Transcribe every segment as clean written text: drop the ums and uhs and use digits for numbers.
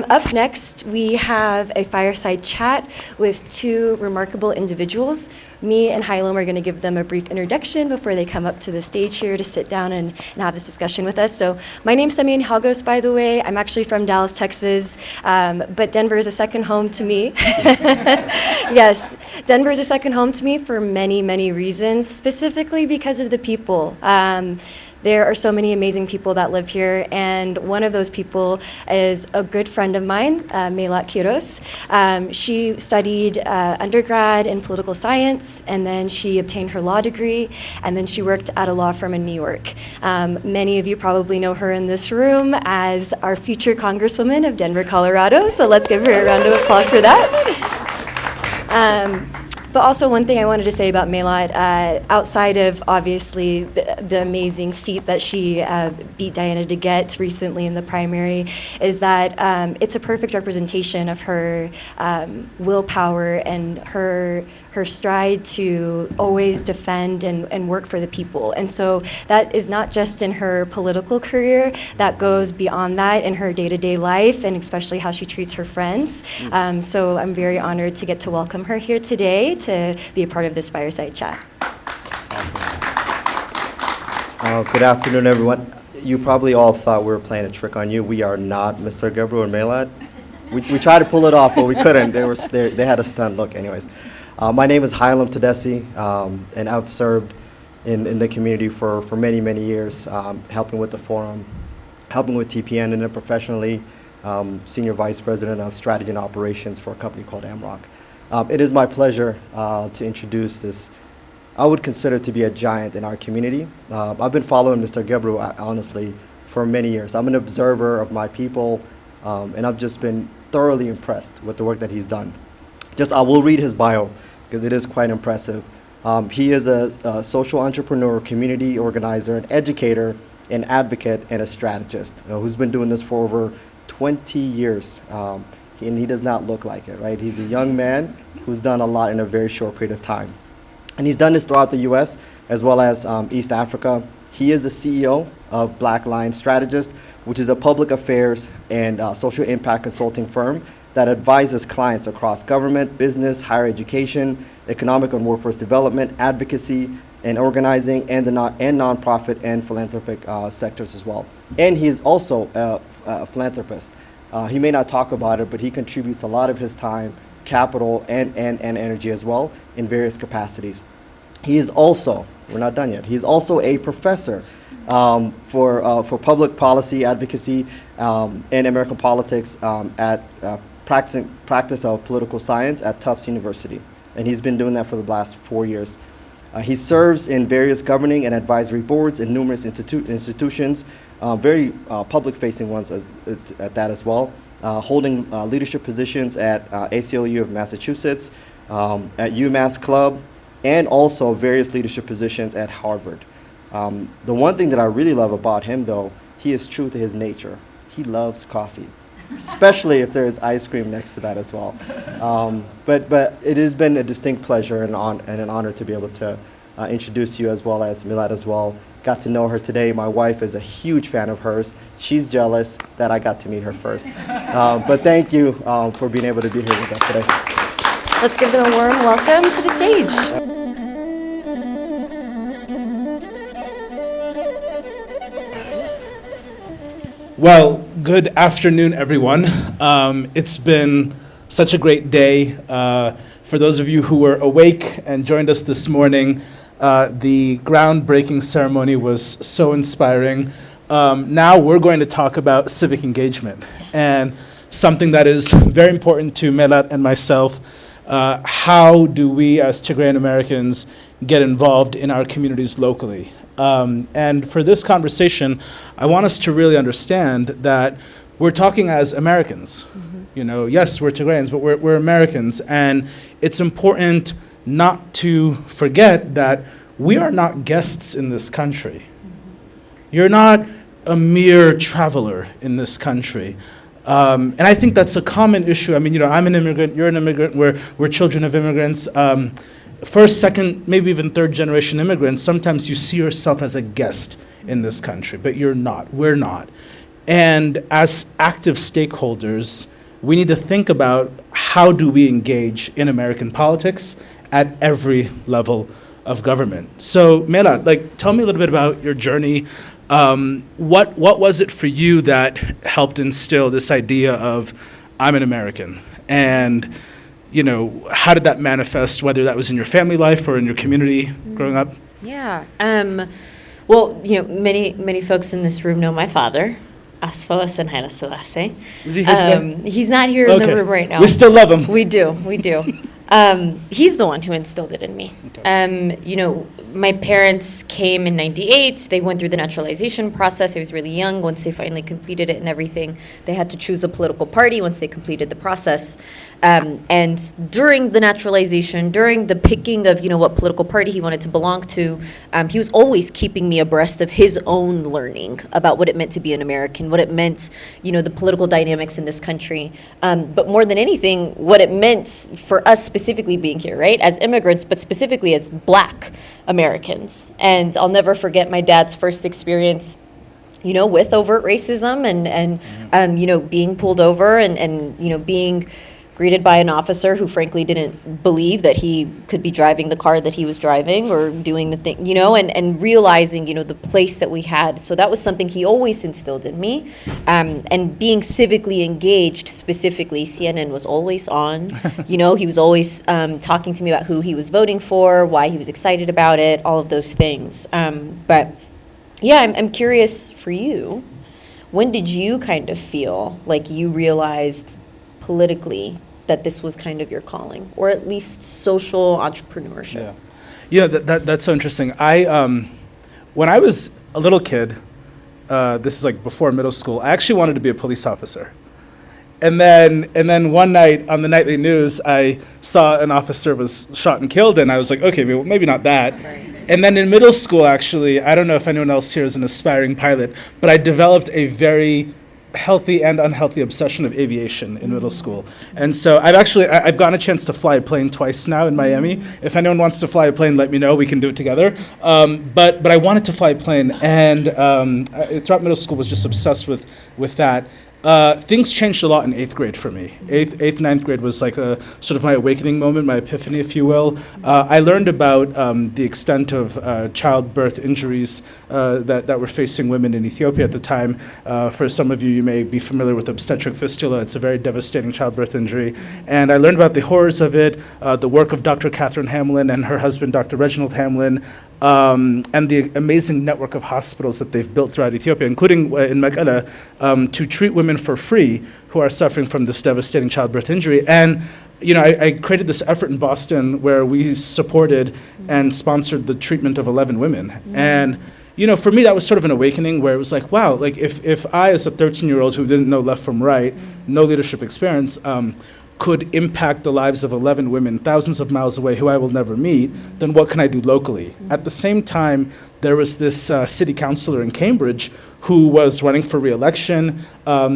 Up next, we have a fireside chat with two remarkable individuals. Me and Hylom are going to give them a brief introduction before they come up to the stage here to sit down and have this discussion with us. So my name's Semyon Halgos, by the way. I'm actually from Dallas, Texas, but Denver is a second home to me. Yes, Denver is a second home to me for many, many reasons, specifically because of the people. There are so many amazing people that live here, and one of those people is a good friend of mine, Melat Kiros. She studied undergrad in political science, and then she obtained her law degree, and then she worked at a law firm in New York. Many of you probably know her in this room as our future Congresswoman of Denver, Colorado, so let's give her a round of applause for that. But also one thing I wanted to say about Melat, outside of obviously the amazing feat that she beat Diana to get recently in the primary, is that it's a perfect representation of her willpower and her stride to always defend and work for the people. And so that is not just in her political career, that goes beyond that in her day-to-day life, and especially how she treats her friends. So I'm very honored to get to welcome her here today to be a part of this fireside chat. Awesome. Good afternoon, everyone. You probably all thought we were playing a trick on you. We are not Mr. Gebru and Melat. We tried to pull it off, but we couldn't. They had a stunned look anyways. My name is Hylom Tedesi, and I've served in the community for many, many years, helping with the forum, helping with TPN, and then professionally, Senior Vice President of Strategy and Operations for a company called AMROC. It is my pleasure to introduce this, I would consider to be a giant in our community. I've been following Mr. Gebru, honestly, for many years. I'm an observer of my people, and I've just been thoroughly impressed with the work that he's done. I will read his bio because it is quite impressive. He is a social entrepreneur, community organizer, an educator, an advocate, and a strategist who's been doing this for over 20 years. And he does not look like it, right? He's a young man who's done a lot in a very short period of time. And he's done this throughout the US as well as East Africa. He is the CEO of Black Lion Strategist, which is a public affairs and social impact consulting firm that advises clients across government, business, higher education, economic and workforce development, advocacy, and organizing, and nonprofit and philanthropic sectors as well. And he is also a philanthropist. He may not talk about it, but he contributes a lot of his time, capital, and energy as well in various capacities. He is also, we're not done yet, he's also a professor for public policy, advocacy, and American politics at practice of political science at Tufts University. And he's been doing that for the last 4 years. He serves in various governing and advisory boards in numerous institutions, very public-facing ones at that as well, holding leadership positions at ACLU of Massachusetts, at UMass Club, and also various leadership positions at Harvard. The one thing that I really love about him, though, he is true to his nature. He loves coffee, especially if there is ice cream next to that as well. But it has been a distinct pleasure and an honor to be able to introduce you, as well as Melat as well. Got to know her today. My wife is a huge fan of hers. She's jealous that I got to meet her first. But thank you for being able to be here with us today. Let's give them a warm welcome to the stage. Well, good afternoon, everyone. It's been such a great day. For those of you who were awake and joined us this morning, the groundbreaking ceremony was so inspiring. Now we're going to talk about civic engagement and something that is very important to Melat and myself. How do we as Tigrayan Americans get involved in our communities locally? And for this conversation, I want us to really understand that we're talking as Americans. Mm-hmm. You know, yes, we're Tigrayans, but we're Americans. And it's important not to forget that we are not guests in this country. Mm-hmm. You're not a mere traveler in this country. And I think that's a common issue. I mean, you know, I'm an immigrant, you're an immigrant, we're children of immigrants. First, second, maybe even third generation immigrants, sometimes you see yourself as a guest in this country, but you're not, we're not. And as active stakeholders, we need to think about how do we engage in American politics at every level of government. So Melat, tell me a little bit about your journey. What was it for you that helped instill this idea of I'm an American? And you know, how did that manifest, whether that was in your family life or in your community growing up? Yeah. Well, you know, many folks in this room know my father, Asfalas and Haile Selassie. Is he here today? He's not here in the room right now. We still love him. We do. He's the one who instilled it in me. Okay. You know, my parents came in '98. They went through the naturalization process. I was really young. Once they finally completed it and everything, they had to choose a political party once they completed the process. And during the naturalization, during the picking of, you know, what political party he wanted to belong to, he was always keeping me abreast of his own learning about what it meant to be an American, what it meant, you know, the political dynamics in this country. But more than anything, what it meant for us specifically being here, right, as immigrants, but specifically as Black Americans. And I'll never forget my dad's first experience, you know, with overt racism and you know, being pulled over and you know, being greeted by an officer who frankly didn't believe that he could be driving the car that he was driving or doing the thing, you know, and realizing, you know, the place that we had. So that was something he always instilled in me. And being civically engaged specifically, CNN was always on. You know, he was always talking to me about who he was voting for, why he was excited about it, all of those things. But yeah, I'm curious for you, when did you kind of feel like you realized politically that this was kind of your calling, or at least social entrepreneurship? Yeah, that's so interesting. When I was a little kid, this is like before middle school, I actually wanted to be a police officer. And then one night on the nightly news, I saw an officer was shot and killed, and I was like, okay, well, maybe not that. Right. And then in middle school, actually, I don't know if anyone else here is an aspiring pilot, but I developed a very healthy and unhealthy obsession of aviation in middle school. And so I've gotten a chance to fly a plane twice now in Miami. If anyone wants to fly a plane, let me know, we can do it together. But I wanted to fly a plane, and throughout middle school was just obsessed with that. Things changed a lot in 8th grade for me. 9th grade was like a sort of my awakening moment, my epiphany, if you will. I learned about the extent of childbirth injuries that were facing women in Ethiopia at the time. For some of you, you may be familiar with obstetric fistula. It's a very devastating childbirth injury. And I learned about the horrors of it, the work of Dr. Catherine Hamlin and her husband, Dr. Reginald Hamlin, and the amazing network of hospitals that they've built throughout Ethiopia, including in Melat, to treat women for free who are suffering from this devastating childbirth injury. And you know, I created this effort in Boston where we supported and sponsored the treatment of 11 women. And you know, for me, that was sort of an awakening where it was like, wow, like if I, as a 13-year-old who didn't know left from right, no leadership experience, could impact the lives of 11 women thousands of miles away who I will never meet, then what can I do locally? At the same time, there was this city councilor in Cambridge who was running for re-election.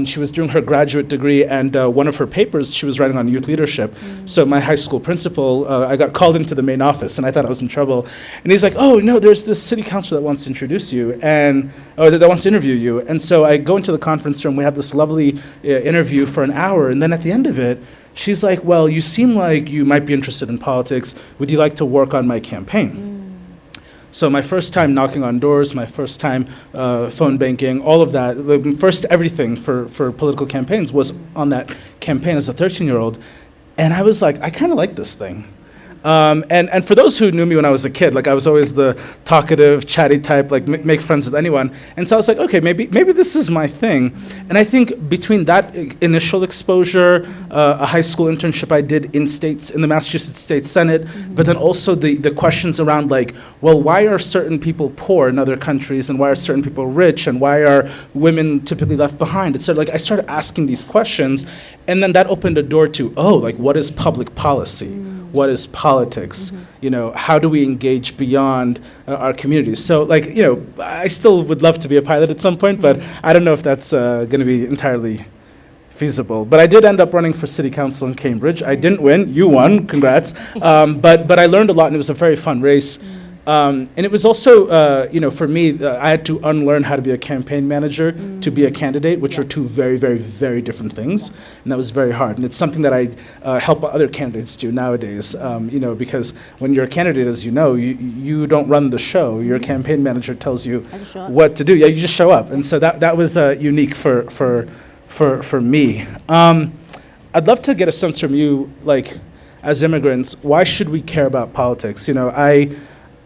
She was doing her graduate degree, and one of her papers she was writing on youth leadership. So my high school principal, I got called into the main office, and I thought I was in trouble. And he's like, oh, no, there's this city councilor that wants to introduce you, or that wants to interview you. And so I go into the conference room, we have this lovely interview for an hour, and then at the end of it, she's like, well, you seem like you might be interested in politics. Would you like to work on my campaign? So my first time knocking on doors, my first time phone banking, all of that, the first everything for political campaigns was on that campaign as a 13-year-old. And I was like, I kind of like this thing. And for those who knew me when I was a kid, like I was always the talkative, chatty type, like make friends with anyone. And so I was like, okay, maybe this is my thing. And I think between that initial exposure, a high school internship I did in the Massachusetts State Senate, but then also the questions around like, well, why are certain people poor in other countries, and why are certain people rich, and why are women typically left behind? It's sort of like I started asking these questions, and then that opened a door to, like what is public policy? What is politics? How do we engage beyond our communities? So I still would love to be a pilot at some point, but I don't know if that's going to be entirely feasible. But I did end up running for city council in Cambridge. I didn't win. You won. Congrats. But I learned a lot, and it was a very fun race. And it was also, for me, I had to unlearn how to be a campaign manager to be a candidate, which are two very, very, very different things. And that was very hard. And it's something that I help other candidates do nowadays, because when you're a candidate, as you know, you don't run the show. Your campaign manager tells you what to do. Yeah, you just show up. And so that was unique for me. I'd love to get a sense from you, like, as immigrants, why should we care about politics?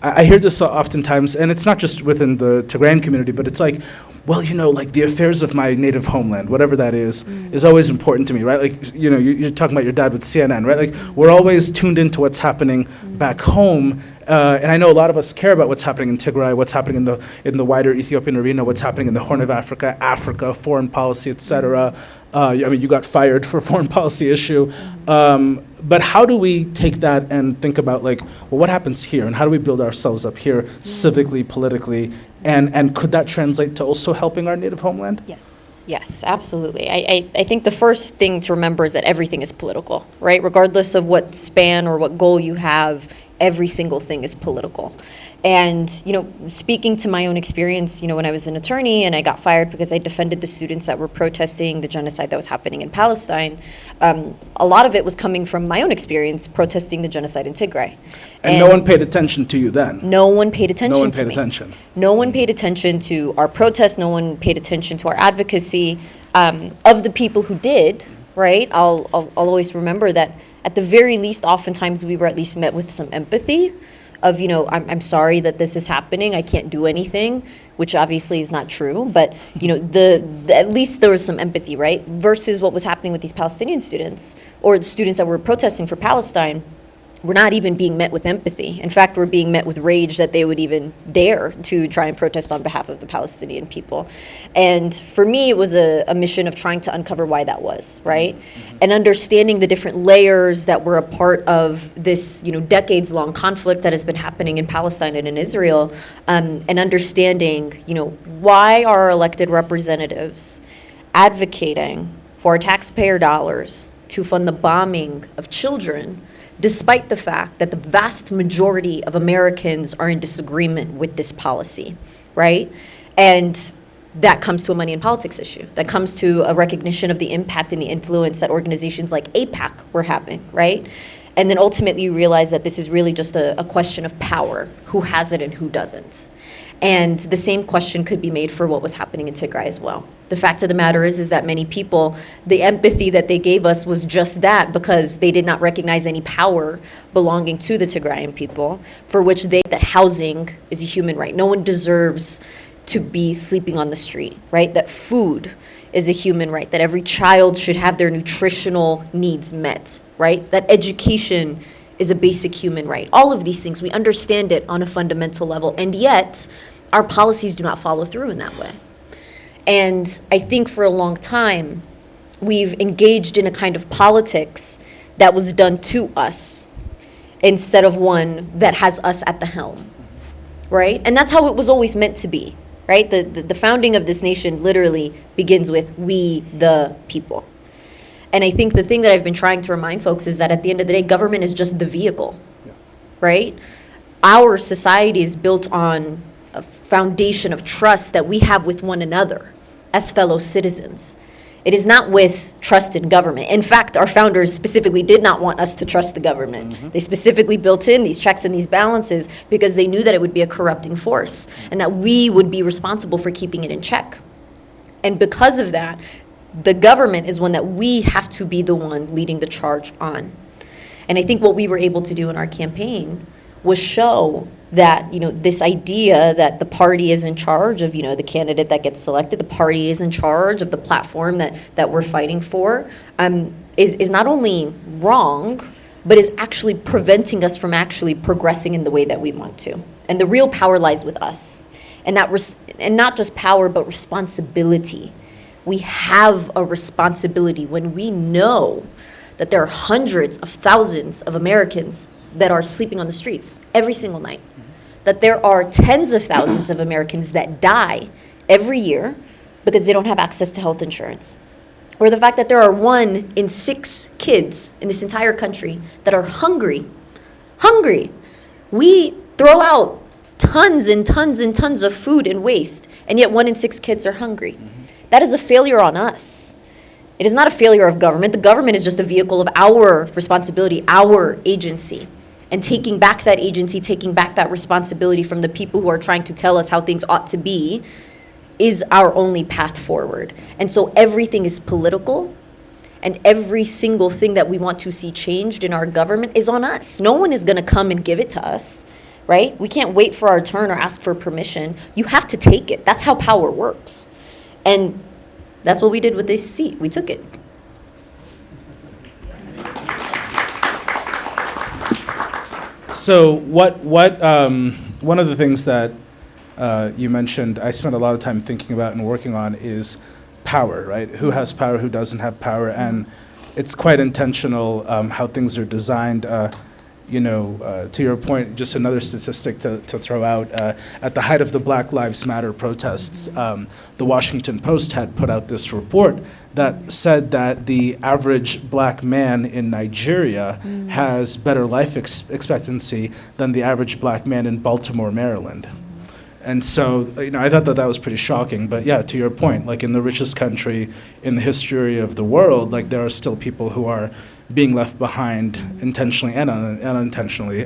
I hear this oftentimes, and it's not just within the Tigrayan community, but it's like, well, like the affairs of my native homeland, whatever that is always important to me, right? Like, you're talking about your dad with CNN, right? Like, we're always tuned into what's happening back home, and I know a lot of us care about what's happening in Tigray, what's happening in the wider Ethiopian arena, what's happening in the Horn of Africa, foreign policy, et cetera. You got fired for a foreign policy issue. But how do we take that and think about, like, well, what happens here, and how do we build ourselves up here civically, politically, and could that translate to also helping our native homeland? Yes, absolutely. I think the first thing to remember is that everything is political, right? Regardless of what span or what goal you have, every single thing is political. And, speaking to my own experience, when I was an attorney and I got fired because I defended the students that were protesting the genocide that was happening in Palestine, a lot of it was coming from my own experience protesting the genocide in Tigray. And no one paid attention to you then? No one paid attention to me. No one paid attention. No one paid attention to our protests. No one paid attention to our advocacy. Of the people who did, right, I'll always remember that at the very least, oftentimes we were at least met with some empathy of, I'm sorry that this is happening. I can't do anything, which obviously is not true. But, at least there was some empathy, right? Versus what was happening with these Palestinian students or the students that were protesting for Palestine. We're not even being met with empathy. In fact, we're being met with rage that they would even dare to try and protest on behalf of the Palestinian people. And for me, it was a mission of trying to uncover why that was, right? And understanding the different layers that were a part of this, decades-long conflict that has been happening in Palestine and in Israel, and understanding, why are our elected representatives advocating for our taxpayer dollars to fund the bombing of children, despite the fact that the vast majority of Americans are in disagreement with this policy, right? And that comes to a money and politics issue. That comes to a recognition of the impact and the influence that organizations like AIPAC were having, right? And then ultimately you realize that this is really just a question of power, who has it and who doesn't. And the same question could be made for what was happening in Tigray as well. The fact of the matter is that many people, the empathy that they gave us was just that, because they did not recognize any power belonging to the Tigrayan people, for which that housing is a human right. No one deserves to be sleeping on the street, right? That food is a human right, that every child should have their nutritional needs met, right? That education is a basic human right. All of these things, we understand it on a fundamental level, and yet our policies do not follow through in that way. And I think for a long time, we've engaged in a kind of politics that was done to us instead of one that has us at the helm, right? And that's how it was always meant to be, right? The founding of this nation literally begins with we the people. And I think the thing that I've been trying to remind folks is that at the end of the day, government is just the vehicle, right? Our society is built on a foundation of trust that we have with one another as fellow citizens. It is not with trust in government. In fact, our founders specifically did not want us to trust the government. They specifically built in these checks and these balances because they knew that it would be a corrupting force and that we would be responsible for keeping it in check. And because of that, the government is one that we have to be the one leading the charge on. And I think what we were able to do in our campaign was show that, this idea that the party is in charge of, the candidate that gets selected, the party is in charge of the platform that we're fighting for, is not only wrong, but is actually preventing us from actually progressing in the way that we want to. And the real power lies with us. And and not just power, but responsibility. We have a responsibility when we know that there are hundreds of thousands of Americans that are sleeping on the streets every single night, that there are tens of thousands of Americans that die every year because they don't have access to health insurance, or the fact that there are 1 in 6 kids in this entire country that are hungry. We throw out tons and tons and tons of food and waste, and yet 1 in 6 kids are hungry. That is a failure on us. It is not a failure of government. The government is just a vehicle of our responsibility, our agency. And taking back that agency, taking back that responsibility from the people who are trying to tell us how things ought to be is our only path forward. And so everything is political, and every single thing that we want to see changed in our government is on us. No one is going to come and give it to us, right? We can't wait for our turn or ask for permission. You have to take it. That's how power works. And that's what we did with this seat. We took it. So one of the things that you mentioned, I spent a lot of time thinking about and working on is power, right? Who has power, who doesn't have power, and it's quite intentional how things are designed. To your point, just another statistic to throw out, at the height of the Black Lives Matter protests, the Washington Post had put out this report that said that the average black man in Nigeria has better life expectancy than the average black man in Baltimore, Maryland. And so, I thought that was pretty shocking. But yeah, to your point, like in the richest country in the history of the world, like there are still people who are being left behind intentionally and unintentionally.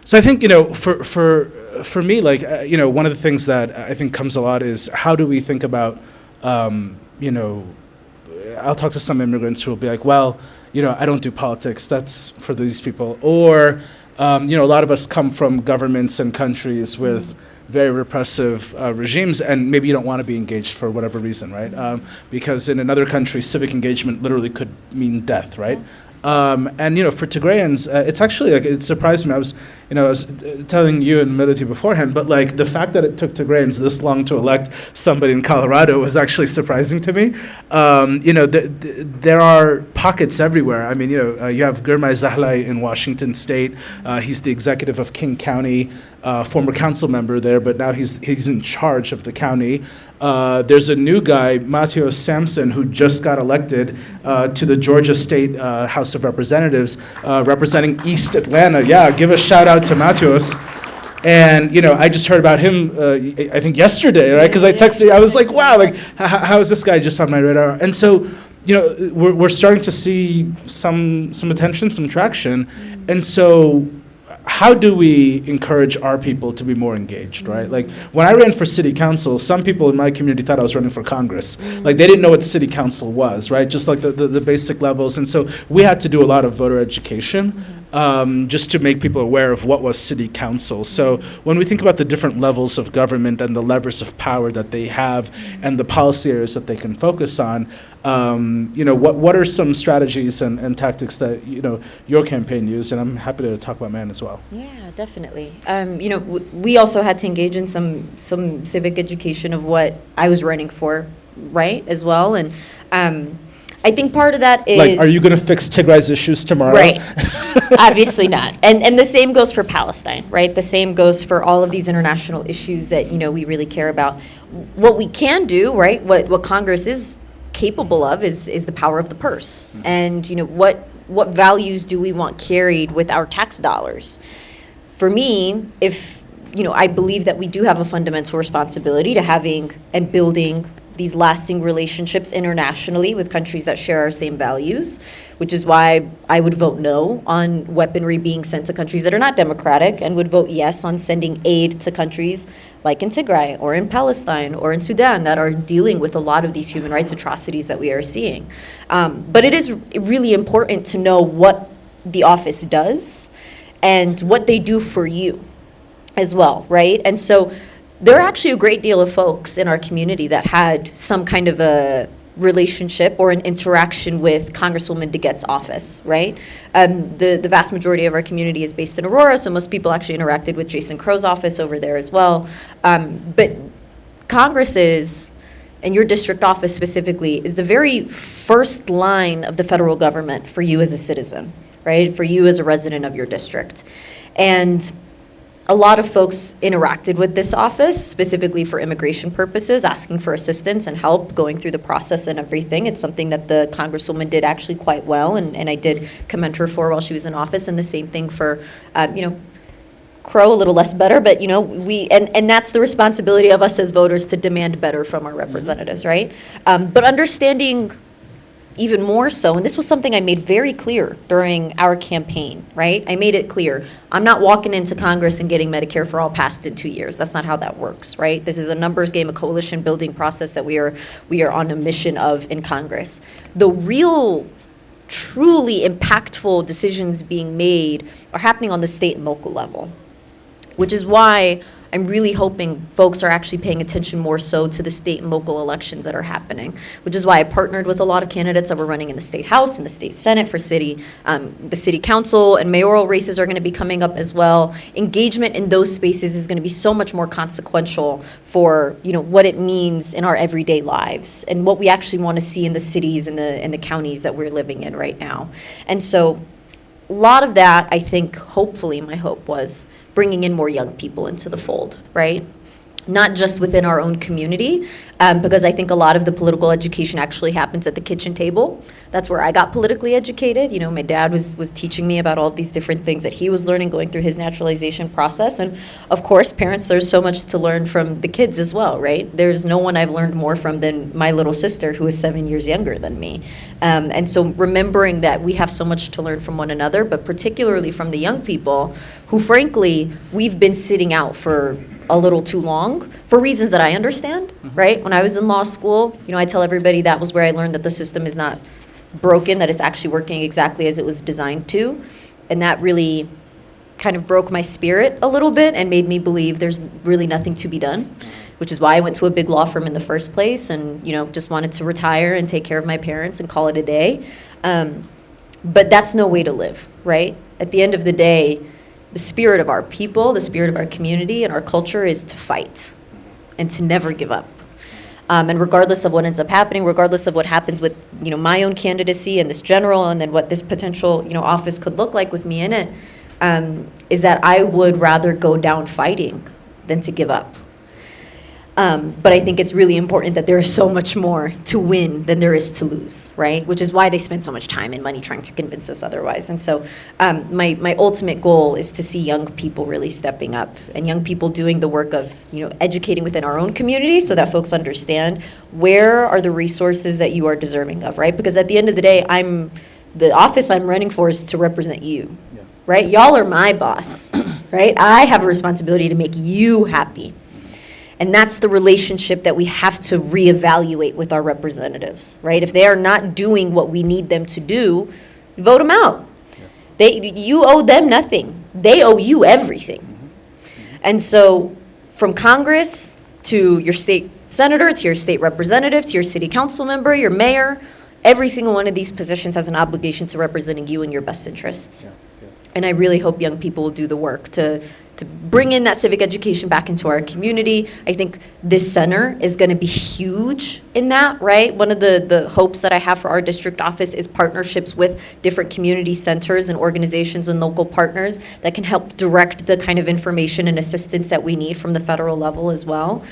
So I think, for me, like, one of the things that I think comes a lot is how do we think about, I'll talk to some immigrants who will be like, well, I don't do politics. That's for these people. Or, a lot of us come from governments and countries with very repressive regimes, and maybe you don't want to be engaged for whatever reason, right? Because in another country, civic engagement literally could mean death, right? And for Tigrayans, it's actually it surprised me. I was telling you and Melat beforehand, but like the fact that it took Tigrayans this long to elect somebody in Colorado was actually surprising to me. There are pockets everywhere. I mean, you have Gurmai Zahlai in Washington State. He's the executive of King County, former council member there, but now he's in charge of the county. There's a new guy, Matthias Samson, who just got elected to the Georgia State House of Representatives, representing East Atlanta. Yeah, give a shout out to Matthias. And, I just heard about him, I think yesterday, right? Because I texted, I was like, wow, like, how is this guy just on my radar? And so, we're starting to see some attention, some traction. And so how do we encourage our people to be more engaged, right? Like when I ran for city council, some people in my community thought I was running for Congress. Like they didn't know what city council was, right? Just like the basic levels. And so we had to do a lot of voter education just to make people aware of what was city council. So when we think about the different levels of government and the levers of power that they have and the policy areas that they can focus on, what are some strategies and tactics that your campaign used? And I'm happy to talk about mine as well. Yeah, definitely. We also had to engage in some civic education of what I was running for, right, as well. And I think part of that is like, are you going to fix Tigray's issues tomorrow? Right. Obviously not. And the same goes for Palestine, right? The same goes for all of these international issues that we really care about. What we can do, right? What Congress is capable of is the power of the purse. And what values do we want carried with our tax dollars? For me, if I believe that we do have a fundamental responsibility to having and building these lasting relationships internationally with countries that share our same values, which is why I would vote no on weaponry being sent to countries that are not democratic, and would vote yes on sending aid to countries like in Tigray or in Palestine or in Sudan that are dealing with a lot of these human rights atrocities that we are seeing. But it is really important to know what the office does and what they do for you as well, right? And so there are actually a great deal of folks in our community that had some kind of a relationship or an interaction with Congresswoman DeGette's office, right? The vast majority of our community is based in Aurora, so most people actually interacted with Jason Crow's office over there as well. But Congress is, and your district office specifically, is the very first line of the federal government for you as a citizen, right? For you as a resident of your district. And a lot of folks interacted with this office specifically for immigration purposes, asking for assistance and help going through the process and everything. It's something that the Congresswoman did actually quite well, and I did commend her for while she was in office, and the same thing for, Crow, a little less better, but and that's the responsibility of us as voters to demand better from our representatives, right? But understanding even more so, and this was something I made very clear during our campaign, right? I made it clear, I'm not walking into Congress and getting Medicare for All passed in 2 years. That's not how that works, right? This is a numbers game, a coalition building process that we are on a mission of in Congress. The real, truly impactful decisions being made are happening on the state and local level, which is why I'm really hoping folks are actually paying attention more so to the state and local elections that are happening, which is why I partnered with a lot of candidates that were running in the state house and the state senate for the city council, and mayoral races are going to be coming up as well. Engagement in those spaces is going to be so much more consequential for what it means in our everyday lives and what we actually want to see in the cities and the counties that we're living in right now. And so a lot of that, I think, hopefully, my hope was bringing in more young people into the fold, right? Not just within our own community, because I think a lot of the political education actually happens at the kitchen table. That's where I got politically educated. My dad was teaching me about all these different things that he was learning going through his naturalization process. And of course, parents, there's so much to learn from the kids as well, right? There's no one I've learned more from than my little sister, who is 7 years younger than me. And so remembering that we have so much to learn from one another, but particularly from the young people who, frankly, we've been sitting out for a little too long for reasons that I understand, right? When I was in law school, I tell everybody that was where I learned that the system is not broken, that it's actually working exactly as it was designed to. And that really kind of broke my spirit a little bit and made me believe there's really nothing to be done, which is why I went to a big law firm in the first place and, just wanted to retire and take care of my parents and call it a day. But that's no way to live, right? At the end of the day, the spirit of our people, the spirit of our community and our culture is to fight and to never give up. And regardless of what ends up happening, regardless of what happens with, my own candidacy and this general, and then what this potential, office could look like with me in it, is that I would rather go down fighting than to give up. But I think it's really important that there is so much more to win than there is to lose, right? Which is why they spend so much time and money trying to convince us otherwise. And so my ultimate goal is to see young people really stepping up and young people doing the work of, educating within our own community so that folks understand where are the resources that you are deserving of, right? Because at the end of the day, the office I'm running for is to represent you, right? Y'all are my boss, right? I have a responsibility to make you happy. And that's the relationship that we have to reevaluate with our representatives, right? If they are not doing what we need them to do, vote them out. You owe them nothing. They owe you everything. And so from Congress to your state senator, to your state representative, to your city council member, your mayor, every single one of these positions has an obligation to representing you in your best interests. And I really hope young people will do the work to bring in that civic education back into our community. I think this center is going to be huge in that, right? One of the hopes that I have for our district office is partnerships with different community centers and organizations and local partners that can help direct the kind of information and assistance that we need from the federal level as well.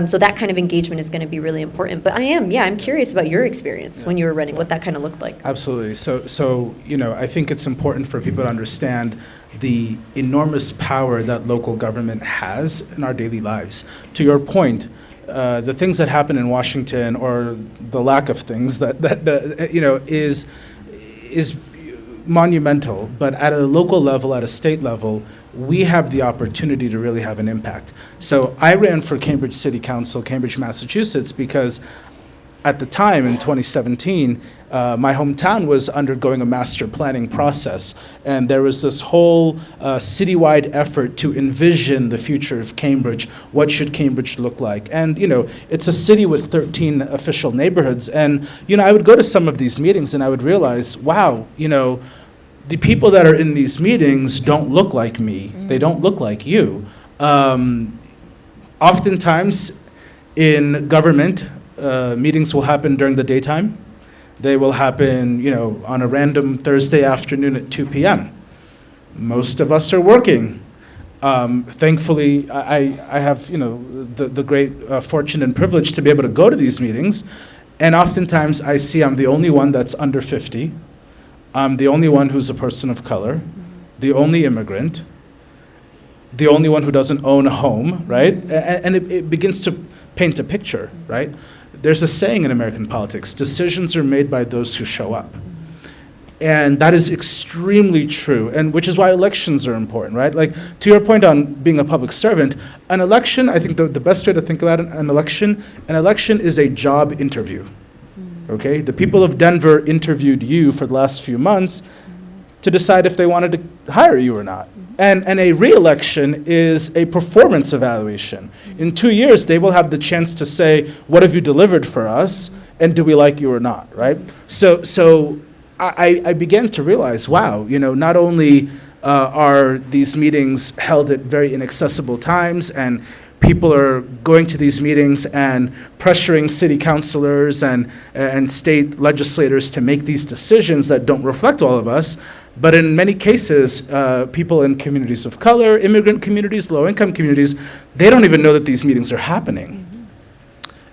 So that kind of engagement is going to be really important. But I'm curious about your experience when you were running, what that kind of looked like. Absolutely. So I think it's important for people to understand the enormous power that local government has in our daily lives. To your point, the things that happen in Washington, or the lack of things that is monumental. But at a local level, at a state level, we have the opportunity to really have an impact. So I ran for Cambridge City Council, Cambridge, Massachusetts, because at the time in 2017, my hometown was undergoing a master planning process, and there was this whole citywide effort to envision the future of Cambridge. What should Cambridge look like? And it's a city with 13 official neighborhoods, and I would go to some of these meetings and I would realize, wow, the people that are in these meetings don't look like me. They don't look like you. Oftentimes in government, meetings will happen during the daytime. They will happen, on a random Thursday afternoon at 2 p.m. Most of us are working. Thankfully, I have, the great fortune and privilege to be able to go to these meetings. And oftentimes I see I'm the only one that's under 50. I'm the only one who's a person of color, the only immigrant, the only one who doesn't own a home, right? And it begins to paint a picture, right? There's a saying in American politics: decisions are made by those who show up. And that is extremely true, and which is why elections are important, right? Like, to your point on being a public servant, an election, I think the best way to think about an election is a job interview, okay? The people of Denver interviewed you for the last few months to decide if they wanted to hire you or not. And a re-election is a performance evaluation. In 2 years, they will have the chance to say, what have you delivered for us, and do we like you or not, right? So I began to realize, wow, not only are these meetings held at very inaccessible times, and people are going to these meetings and pressuring city councilors and state legislators to make these decisions that don't reflect all of us, but in many cases, people in communities of color, immigrant communities, low-income communities, they don't even know that these meetings are happening.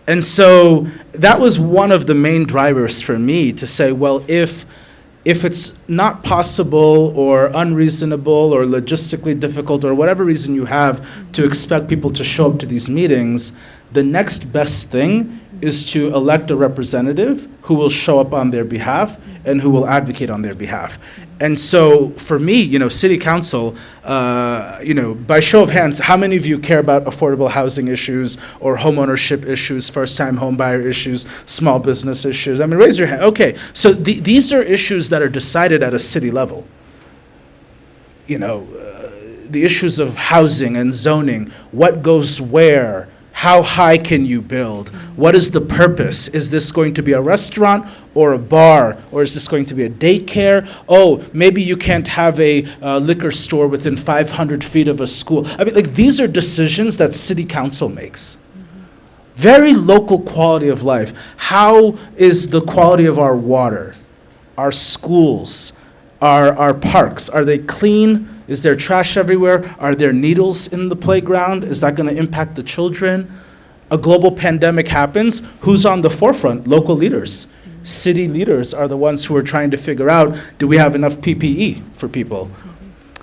And so that was one of the main drivers for me to say, well, if it's not possible or unreasonable or logistically difficult or whatever reason you have to expect people to show up to these meetings, the next best thing is to elect a representative who will show up on their behalf and who will advocate on their behalf. And so for me, city council, by show of hands, how many of you care about affordable housing issues or home ownership issues, first-time home buyer issues, small business issues? I mean, raise your hand. Okay, so these are issues that are decided at a city level. The issues of housing and zoning, what goes where, how high can you build? What is the purpose? Is this going to be a restaurant or a bar? Or is this going to be a daycare? Oh, maybe you can't have a liquor store within 500 feet of a school. I mean, these are decisions that city council makes. Very local quality of life. How is the quality of our water, our schools, our parks? Are they clean? Is there trash everywhere? Are there needles in the playground? Is that going to impact the children? A global pandemic happens. Who's on the forefront? Local leaders. City leaders are the ones who are trying to figure out, do we have enough PPE for people?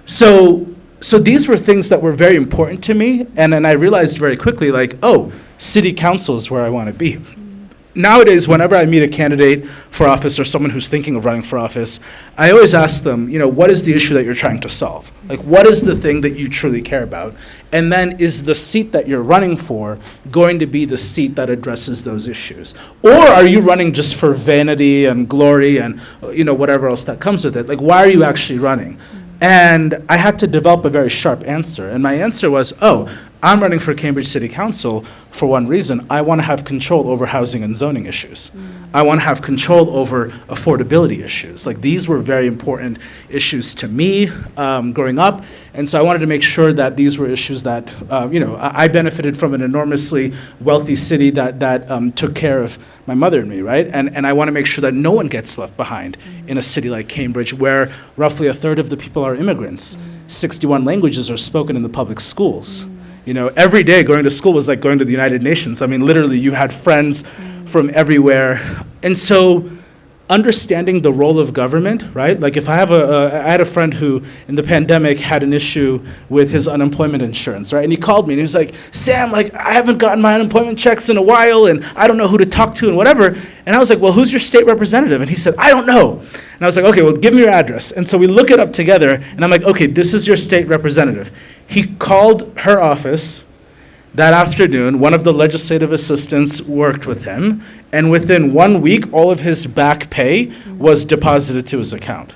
So these were things that were very important to me. And then I realized very quickly, city council is where I want to be. Nowadays, whenever I meet a candidate for office or someone who's thinking of running for office, I always ask them, what is the issue that you're trying to solve? What is the thing that you truly care about? And then is the seat that you're running for going to be the seat that addresses those issues? Or are you running just for vanity and glory and, whatever else that comes with it? Why are you actually running? And I had to develop a very sharp answer. And my answer was, I'm running for Cambridge City Council for one reason. I want to have control over housing and zoning issues. I want to have control over affordability issues. These were very important issues to me growing up. And so I wanted to make sure that these were issues that, I benefited from an enormously wealthy city that took care of my mother and me, right? And I want to make sure that no one gets left behind in a city like Cambridge, where roughly a third of the people are immigrants. 61 languages are spoken in the public schools. Every day going to school was like going to the United Nations. I mean, literally, you had friends from everywhere. And so understanding the role of government, right? Like if I had a friend who in the pandemic had an issue with his unemployment insurance, right? And he called me and he was like, Sam, like I haven't gotten my unemployment checks in a while and I don't know who to talk to and whatever. And I was like, well, who's your state representative? And he said, I don't know. And I was like, okay, well, give me your address. And so we look it up together and I'm like, okay, this is your state representative. He called her office. That afternoon, one of the legislative assistants worked with him, and within 1 week, all of his back pay was deposited to his account.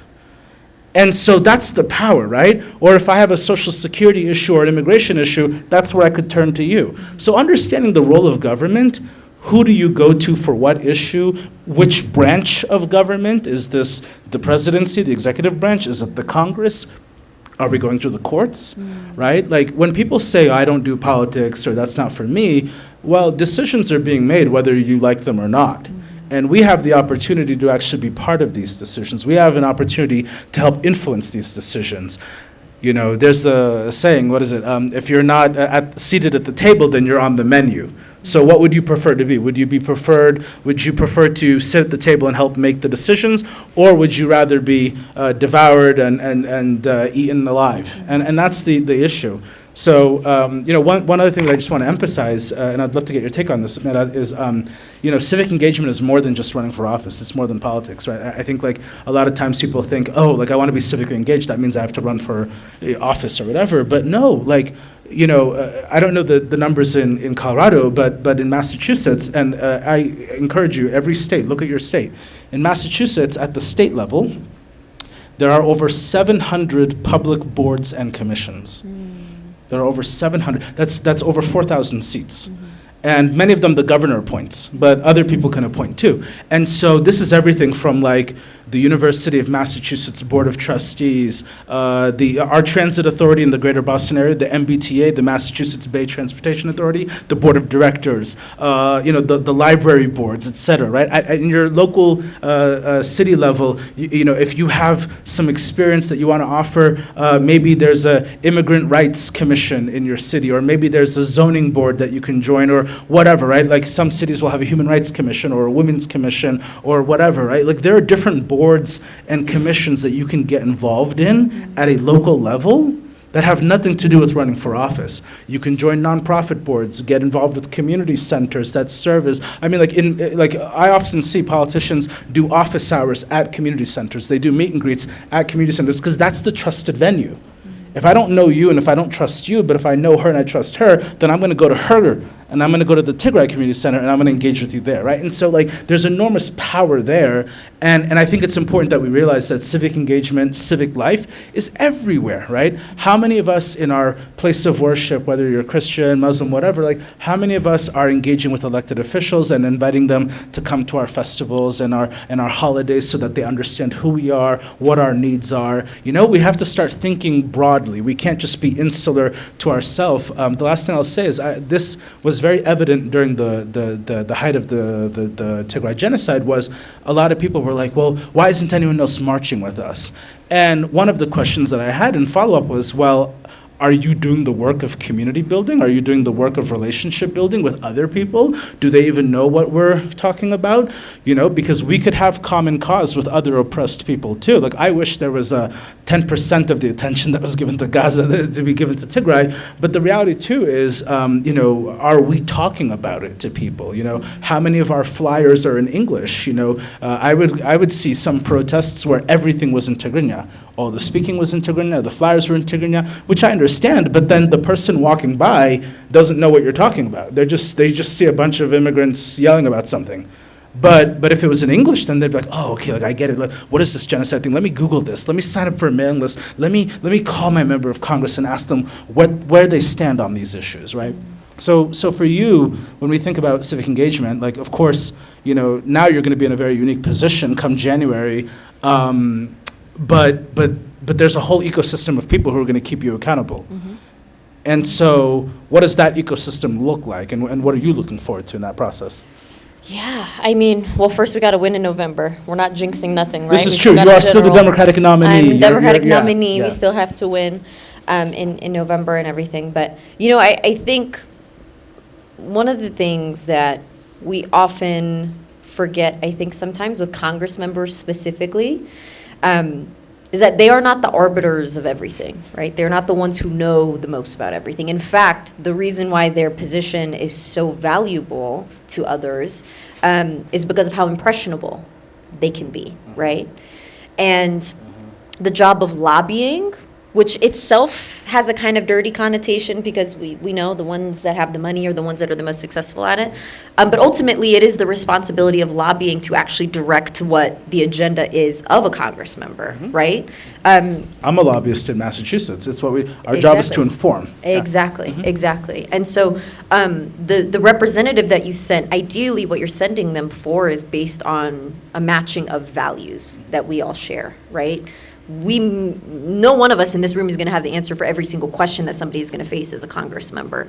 And so that's the power, right? Or if I have a social security issue or an immigration issue, that's where I could turn to you. So understanding the role of government, who do you go to for what issue? Which branch of government? Is this the presidency, the executive branch? Is it the Congress? Are we going through the courts, right? Like when people say, I don't do politics or that's not for me, well, decisions are being made whether you like them or not. And we have the opportunity to actually be part of these decisions. We have an opportunity to help influence these decisions. You know, there's the saying, what is it? If you're not seated at the table, then you're on the menu. So what would you prefer to be? Would you prefer to sit at the table and help make the decisions, or would you rather be devoured and eaten alive? And that's the issue. So, one other thing that I just want to emphasize, and I'd love to get your take on this, Melat, is, civic engagement is more than just running for office. It's more than politics, right? I think, like, a lot of times people think, oh, like, I want to be civically engaged. That means I have to run for office or whatever. But no, like, I don't know the numbers in Colorado, but in Massachusetts, and I encourage you, every state, look at your state. In Massachusetts, at the state level, there are over 700 public boards and commissions. There are over 700. That's over 4,000 seats. And many of them the governor appoints, but other people can appoint too. And so this is everything from like the University of Massachusetts Board of Trustees, our transit authority in the greater Boston area, the MBTA, the Massachusetts Bay Transportation Authority, the Board of Directors, the library boards, et cetera, right? In your local city level, if you have some experience that you want to offer, maybe there's a immigrant rights commission in your city, or maybe there's a zoning board that you can join, or whatever, right? Like some cities will have a human rights commission or a women's commission or whatever, right? Like there are different boards and commissions that you can get involved in at a local level that have nothing to do with running for office. You can join nonprofit boards, get involved with community centers that serve as, I often see politicians do office hours at community centers. They do meet and greets at community centers because that's the trusted venue. If I don't know you and if I don't trust you, but if I know her and I trust her, then I'm going to go to her and I'm going to go to the Tigray Community Center and I'm going to engage with you there, right? And so, like, there's enormous power there. And I think it's important that we realize that civic engagement, civic life is everywhere, right? How many of us in our place of worship, whether you're Christian, Muslim, whatever, like, how many of us are engaging with elected officials and inviting them to come to our festivals and our holidays so that they understand who we are, what our needs are? We have to start thinking broadly. We can't just be insular to ourselves. The last thing I'll say is this was very evident during the height of the Tigray genocide. Was a lot of people were like, well, why isn't anyone else marching with us? And one of the questions that I had in follow-up was, well, are you doing the work of community building? Are you doing the work of relationship building with other people? Do they even know what we're talking about? Because we could have common cause with other oppressed people too. Like, I wish there was 10% of the attention that was given to Gaza to be given to Tigray. But the reality too is, are we talking about it to people? How many of our flyers are in English? I would see some protests where everything was in Tigrinya. All the speaking was in Tigrinya, the flyers were in Tigrinya, which I understand, but then the person walking by doesn't know what you're talking about. They just see a bunch of immigrants yelling about something. But if it was in English, then they'd be like, oh, okay, like I get it. Like, what is this genocide thing? Let me Google this. Let me sign up for a mailing list. Let me call my member of Congress and ask them where they stand on these issues, right? So for you, when we think about civic engagement, like, of course, now you're going to be in a very unique position come January. But there's a whole ecosystem of people who are going to keep you accountable. And so what does that ecosystem look like, and what are you looking forward to in that process? Yeah, first we got to win in November. We're not jinxing nothing, right? This is true. You are still the Democratic nominee. I'm Democratic nominee. Yeah. We still have to win in November and everything. But, I think one of the things that we often forget, I think sometimes with Congress members specifically, is that they are not the arbiters of everything, right? They're not the ones who know the most about everything. In fact, the reason why their position is so valuable to others is because of how impressionable they can be, right? And the job of lobbying, which itself has a kind of dirty connotation because we know the ones that have the money are the ones that are the most successful at it. But ultimately, it is the responsibility of lobbying to actually direct what the agenda is of a Congress member, right? I'm a lobbyist in Massachusetts. It's what our job is to inform. Exactly, exactly. And so the representative that you sent, ideally what you're sending them for is based on a matching of values that we all share, right? No one of us in this room is going to have the answer for every single question that somebody is going to face as a Congress member.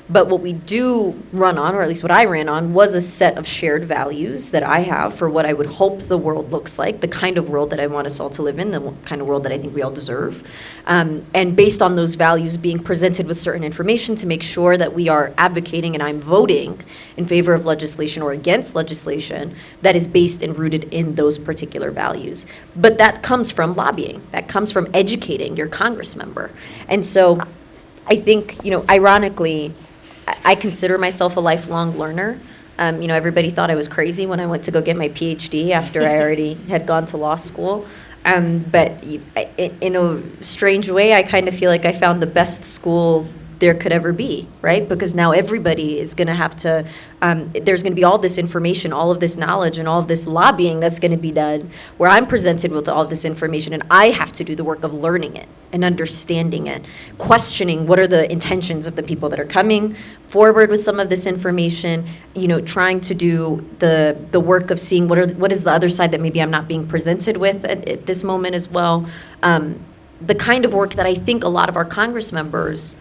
But what we do run on, or at least what I ran on, was a set of shared values that I have for what I would hope the world looks like, the kind of world that I want us all to live in, the kind of world that I think we all deserve. And based on those values, being presented with certain information to make sure that we are advocating and I'm voting in favor of legislation or against legislation that is based and rooted in those particular values. But that comes from lobbying. That comes from educating your Congress member. And so I think, ironically, I consider myself a lifelong learner. Everybody thought I was crazy when I went to go get my PhD after I already had gone to law school. But in a strange way, I kind of feel like I found the best school there could ever be, right? Because now everybody is going to have to, there's going to be all this information, all of this knowledge, and all of this lobbying that's going to be done, where I'm presented with all this information, and I have to do the work of learning it and understanding it, questioning what are the intentions of the people that are coming forward with some of this information, trying to do the work of seeing what is the other side that maybe I'm not being presented with at this moment as well. The kind of work that I think a lot of our Congress members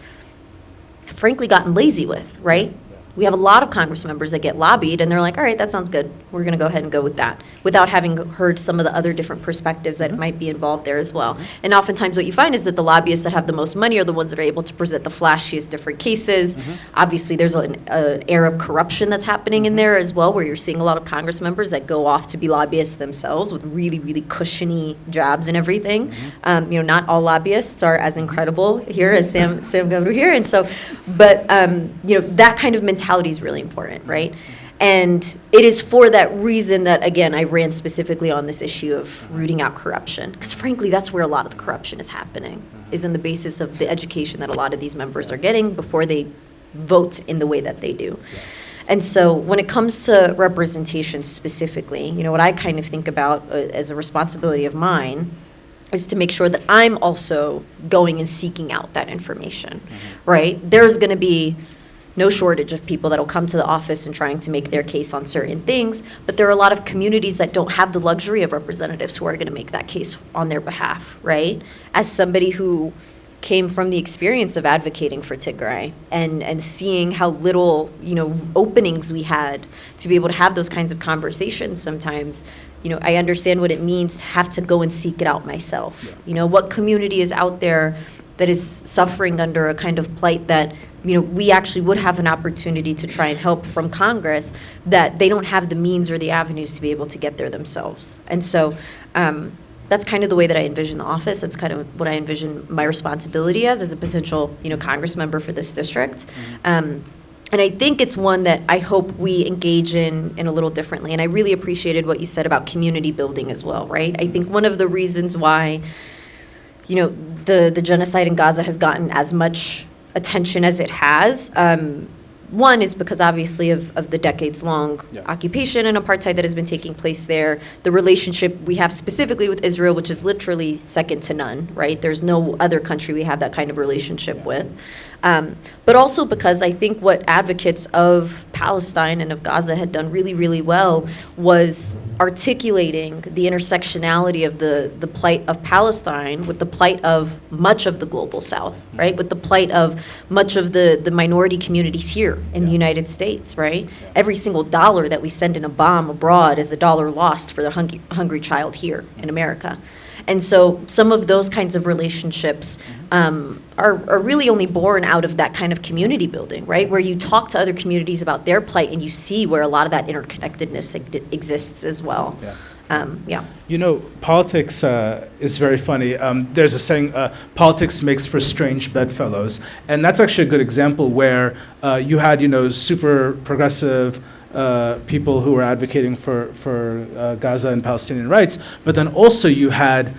frankly gotten lazy with, right? We have a lot of Congress members that get lobbied and they're like, all right, that sounds good. We're going to go ahead and go with that without having heard some of the other different perspectives that might be involved there as well. And oftentimes what you find is that the lobbyists that have the most money are the ones that are able to present the flashiest different cases. Obviously, there's an air of corruption that's happening in there as well, where you're seeing a lot of Congress members that go off to be lobbyists themselves with really, really cushiony jobs and everything. Not all lobbyists are as incredible here as Sam Gebru here. And so, but, that kind of mentality is really important, right? And it is for that reason that, again, I ran specifically on this issue of rooting out corruption. Because frankly, that's where a lot of the corruption is happening, is in the basis of the education that a lot of these members are getting before they vote in the way that they do. And so when it comes to representation specifically, what I kind of think about as a responsibility of mine is to make sure that I'm also going and seeking out that information, right? There's going to be no shortage of people that will come to the office and trying to make their case on certain things, but there are a lot of communities that don't have the luxury of representatives who are going to make that case on their behalf, right? As somebody who came from the experience of advocating for Tigray and seeing how little, openings we had to be able to have those kinds of conversations sometimes, I understand what it means to have to go and seek it out myself. What community is out there that is suffering under a kind of plight that we actually would have an opportunity to try and help from Congress, that they don't have the means or the avenues to be able to get there themselves. And so that's kind of the way that I envision the office. That's kind of what I envision my responsibility as a potential, Congress member for this district. And I think it's one that I hope we engage in a little differently. And I really appreciated what you said about community building as well, right? I think one of the reasons why, the genocide in Gaza has gotten as much attention as it has, one is because obviously of the decades-long occupation and apartheid that has been taking place there, the relationship we have specifically with Israel, which is literally second to none, right? There's no other country we have that kind of relationship with. But also because I think what advocates of Palestine and of Gaza had done really, really well was articulating the intersectionality of the plight of Palestine with the plight of much of the global South, right? With the plight of much of the minority communities here in the United States, right? Every single dollar that we send in a bomb abroad is a dollar lost for the hungry child here in America. And so some of those kinds of relationships are really only born out of that kind of community building, right? Where you talk to other communities about their plight and you see where a lot of that interconnectedness exists as well. Yeah. You know, politics is very funny. There's a saying, politics makes for strange bedfellows. And that's actually a good example where you had, super progressive people who were advocating for Gaza and Palestinian rights, but then also you had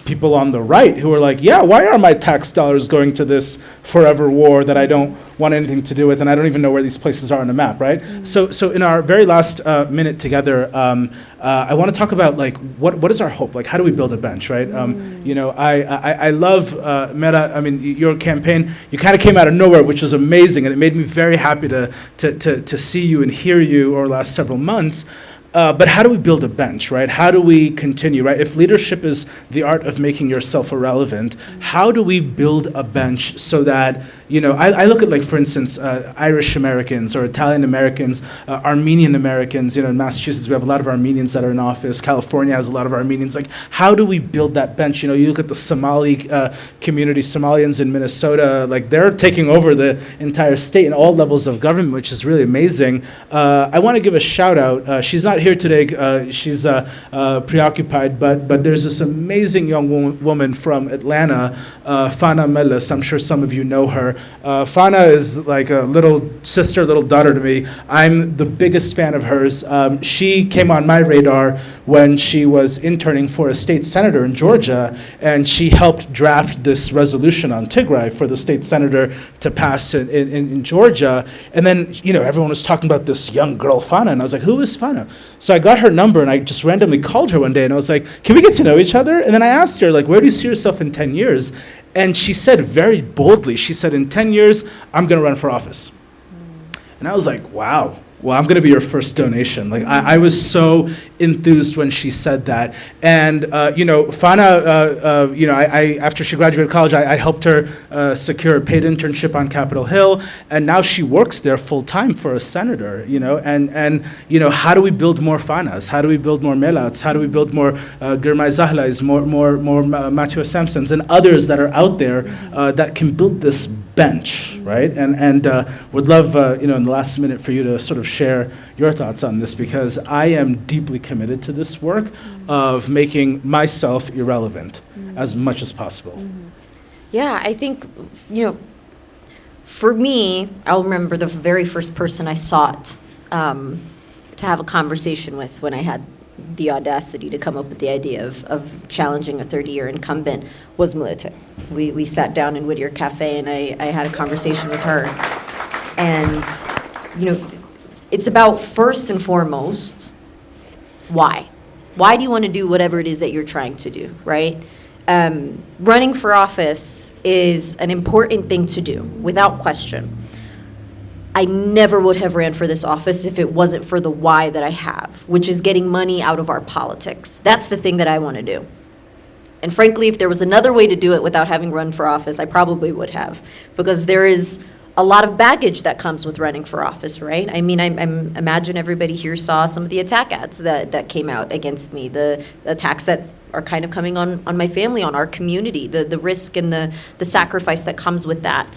people on the right who were like, yeah, why are my tax dollars going to this forever war that I don't want anything to do with, and I don't even know where these places are on the map, right? So in our very last minute together, I want to talk about like what is our hope? Like, how do we build a bench, right? I love Melat. I mean, your campaign, you kind of came out of nowhere, which was amazing, and it made me very happy to see you and hear you over the last several months. But how do we build a bench, right? How do we continue, right? If leadership is the art of making yourself irrelevant, how do we build a bench so that, I look at, like, for instance, Irish Americans or Italian Americans, Armenian Americans, in Massachusetts, we have a lot of Armenians that are in office. California has a lot of Armenians. Like, how do we build that bench? You look at the Somali community, Somalians in Minnesota, like, they're taking over the entire state in all levels of government, which is really amazing. I want to give a shout out. She's not here today. She's preoccupied, but there's this amazing young woman from Atlanta, Fana Melas. I'm sure some of you know her. Fana is like a little sister, little daughter to me. I'm the biggest fan of hers. She came on my radar when she was interning for a state senator in Georgia, and she helped draft this resolution on Tigray for the state senator to pass in Georgia. And then, everyone was talking about this young girl, Fana, and I was like, who is Fana? So I got her number, and I just randomly called her one day, and I was like, can we get to know each other? And then I asked her, like, where do you see yourself in 10 years? And she said very boldly, she said, in 10 years, I'm going to run for office. And I was like, wow. Well, I'm going to be your first donation. Like, I was so enthused when she said that. And, Fana, I after she graduated college, I helped her secure a paid internship on Capitol Hill. And now she works there full time for a senator, and how do we build more Fanas? How do we build more Melats? How do we build more Girmay Zahlais, more Matthew Sampsons, and others that are out there that can build this bench, right? And would love, in the last minute for you to sort of share your thoughts on this, because I am deeply committed to this work of making myself irrelevant as much as possible. Yeah, I think, for me, I'll remember the very first person I sought to have a conversation with when I had the audacity to come up with the idea of challenging a 30-year incumbent was Melat. We sat down in Whittier Cafe, and I had a conversation with her. And, it's about, first and foremost, why? Why do you want to do whatever it is that you're trying to do, right? Running for office is an important thing to do, without question. I never would have ran for this office if it wasn't for the why that I have, which is getting money out of our politics. That's the thing that I want to do. And frankly, if there was another way to do it without having run for office, I probably would have, because there is a lot of baggage that comes with running for office, right? I mean, I imagine everybody here saw some of the attack ads that came out against me, the attacks that are kind of coming on my family, on our community, the risk and the sacrifice that comes with that.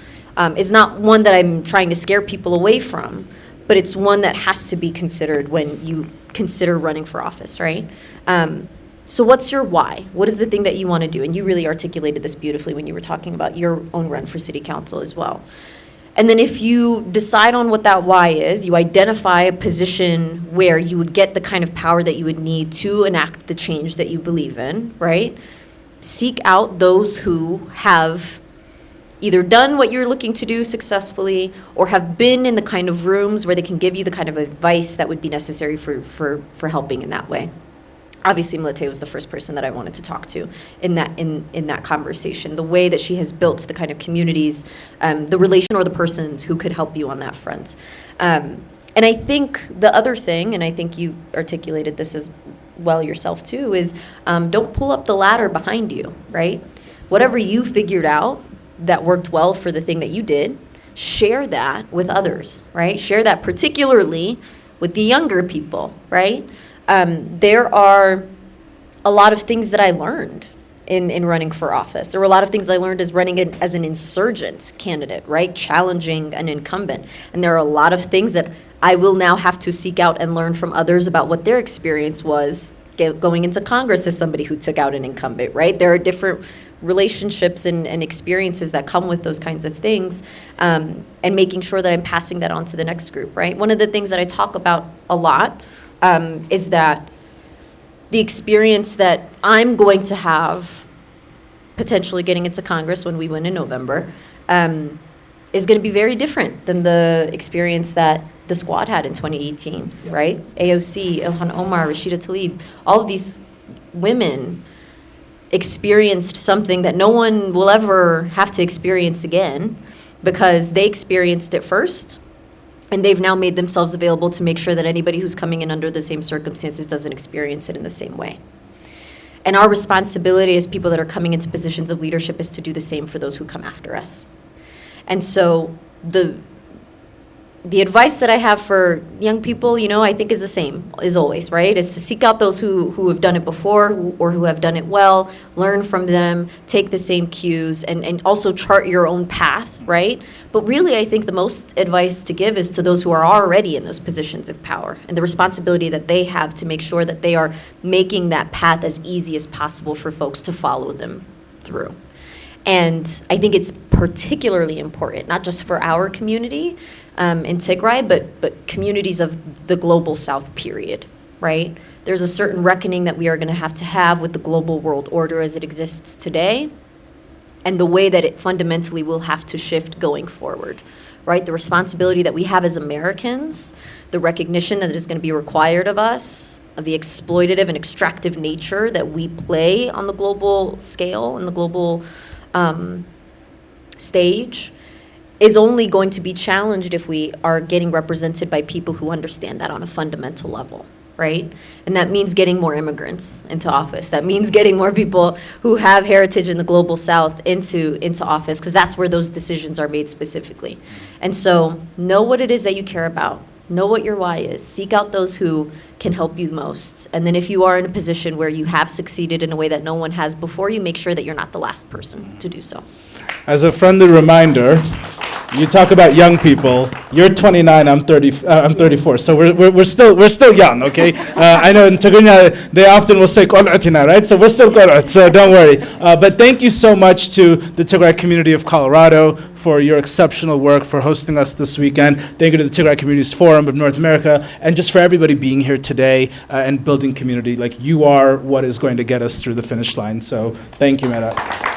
Is not one that I'm trying to scare people away from, but it's one that has to be considered when you consider running for office, right? So what's your why? What is the thing that you want to do? And you really articulated this beautifully when you were talking about your own run for city council as well. And then if you decide on what that why is, you identify a position where you would get the kind of power that you would need to enact the change that you believe in, right? Seek out those who have either done what you're looking to do successfully or have been in the kind of rooms where they can give you the kind of advice that would be necessary for helping in that way. Obviously, Melat was the first person that I wanted to talk to in that conversation. The way that she has built the kind of communities, the relation or the persons who could help you on that front. And I think the other thing, and I think you articulated this as well yourself too, is don't pull up the ladder behind you, right? Whatever you figured out that worked well for the thing that you did, share that with others, right? Share that particularly with the younger people, right? There are a lot of things that I learned in running for office. There were a lot of things I learned as running as an insurgent candidate, right? Challenging an incumbent. And there are a lot of things that I will now have to seek out and learn from others about what their experience was going into Congress as somebody who took out an incumbent, right? There are different relationships and experiences that come with those kinds of things, and making sure that I'm passing that on to the next group, right? One of the things that I talk about a lot is that the experience that I'm going to have potentially getting into Congress when we win in November is going to be very different than the experience that the squad had in 2018, right? AOC, Ilhan Omar, Rashida Tlaib, all of these women experienced something that no one will ever have to experience again because they experienced it first, and they've now made themselves available to make sure that anybody who's coming in under the same circumstances doesn't experience it in the same way. And our responsibility as people that are coming into positions of leadership is to do the same for those who come after us. And so the advice that I have for young people, you know, I think is the same as always, right? Is to seek out those who have done it before or who have done it well, learn from them, take the same cues, and also chart your own path, right? But really, I think the most advice to give is to those who are already in those positions of power and the responsibility that they have to make sure that they are making that path as easy as possible for folks to follow them through. And I think it's particularly important, not just for our community in Tigray, but communities of the global South, period, right? There's a certain reckoning that we are going to have with the global world order as it exists today, and the way that it fundamentally will have to shift going forward, right? The responsibility that we have as Americans, the recognition that is going to be required of us, of the exploitative and extractive nature that we play on the global scale and the global stage, is only going to be challenged if we are getting represented by people who understand that on a fundamental level, right? And that means getting more immigrants into office. That means getting more people who have heritage in the global South into office, because that's where those decisions are made specifically. And so know what it is that you care about. Know what your why is. Seek out those who can help you most. And then if you are in a position where you have succeeded in a way that no one has before you, make sure that you're not the last person to do so. As a friendly reminder, you talk about young people. You're 29. I'm 30. I'm 34. So we're still young. Okay. I know in Tigray they often will say "Qol'atina," right? So we're still Qol'at. So don't worry. But thank you so much to the Tigray community of Colorado for your exceptional work, for hosting us this weekend. Thank you to the Tigray Communities Forum of North America, and just for everybody being here today and building community. Like, you are what is going to get us through the finish line. So thank you, Melat.